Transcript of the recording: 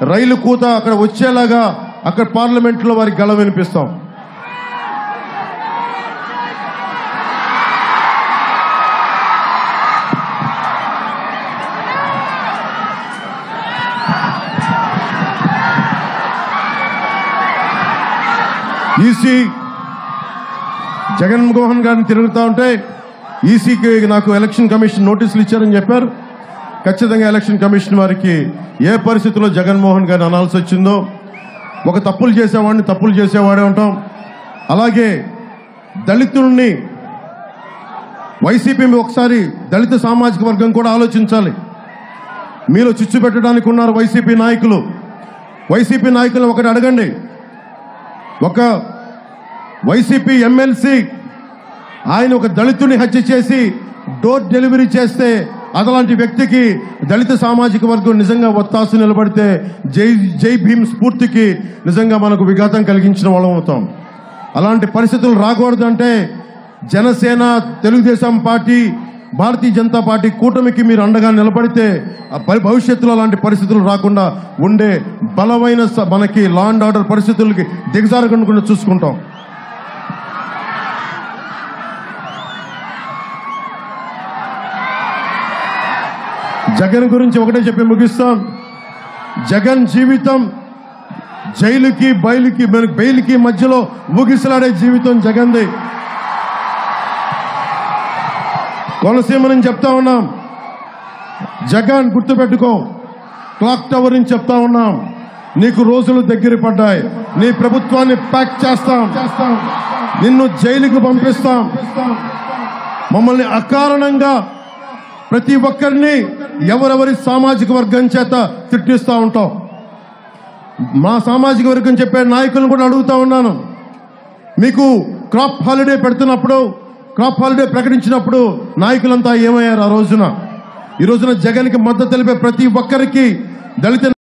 రైలు కూత అక్కడ వచ్చేలాగా అక్కడ పార్లమెంట్లో వారికి గళం వినిపిస్తాం. ఈసీ జగన్మోహన్ గారిని తిరుగుతూ ఉంటే ఈసీకి నాకు ఎలక్షన్ కమిషన్ నోటీసులు ఇచ్చారని చెప్పారు. ఖచ్చితంగా ఎలక్షన్ కమిషన్ వారికి ఏ పరిస్థితుల్లో జగన్మోహన్ గారిని అనాల్సి వచ్చిందో, ఒక తప్పులు చేసేవాడిని తప్పులు చేసేవాడే ఉంటాం. అలాగే దళితుల్ని వైసీపీ ఒకసారి దళిత సామాజిక వర్గం కూడా ఆలోచించాలి. మీలో చిచ్చు పెట్టడానికి ఉన్నారు వైసీపీ నాయకులు. వైసీపీ నాయకులు ఒకటి అడగండి, ఒక వైసీపీ ఎమ్మెల్సీ ఆయన ఒక దళితుని హత్య చేసి డోర్ డెలివరీ చేస్తే అదలాంటి వ్యక్తికి దళిత సామాజిక వర్గం నిజంగా ఒత్తాసు నిలబడితే జై భీమ్ స్ఫూర్తికి నిజంగా మనకు విఘాతం కలిగించిన వాళ్ళం అవుతాం. అలాంటి పరిస్థితులు రాకూడదు అంటే జనసేన, తెలుగుదేశం పార్టీ, భారతీయ జనతా పార్టీ కూటమికి మీరు అండగా నిలబడితే భవిష్యత్తులో అలాంటి పరిస్థితులు రాకుండా ఉండే బలమైన మనకి లా అండ్ ఆర్డర్ పరిస్థితులకి దిగజారకుండా చూసుకుంటాం. జగన్ గురించి ఒకటే చెప్పి ముగిస్తాం. జగన్ జీవితం జైలుకి బెయిల్కి మధ్యలో ఊగిసలాడే జీవితం జగన్ది. కోనసీమ నుంచి చెప్తా ఉన్నాం, జగన్ గుర్తుపెట్టుకో, క్లాక్ టవర్ నుంచి చెప్తా ఉన్నాం, నీకు రోజులు దగ్గర పడ్డాయి, నీ ప్రభుత్వాన్ని ప్యాక్ చేస్తాం, నిన్ను జైలుకు పంపిస్తాం. మమ్మల్ని అకారణంగా ప్రతి ఒక్కరిని ఎవరెవరి సామాజిక వర్గం చేత తిట్టిస్తూ ఉంటాం. మా సామాజిక వర్గం చెప్పే నాయకులను కూడా అడుగుతా ఉన్నాను, మీకు క్రాప్ హాలిడే పెడుతున్నప్పుడు, క్రాప్ హాలిడే ప్రకటించినప్పుడు నాయకులంతా ఏమయ్యారు? ఆ రోజున ఈ రోజున జగన్కి మద్దతు తెలిపే ప్రతి ఒక్కరికి దళిత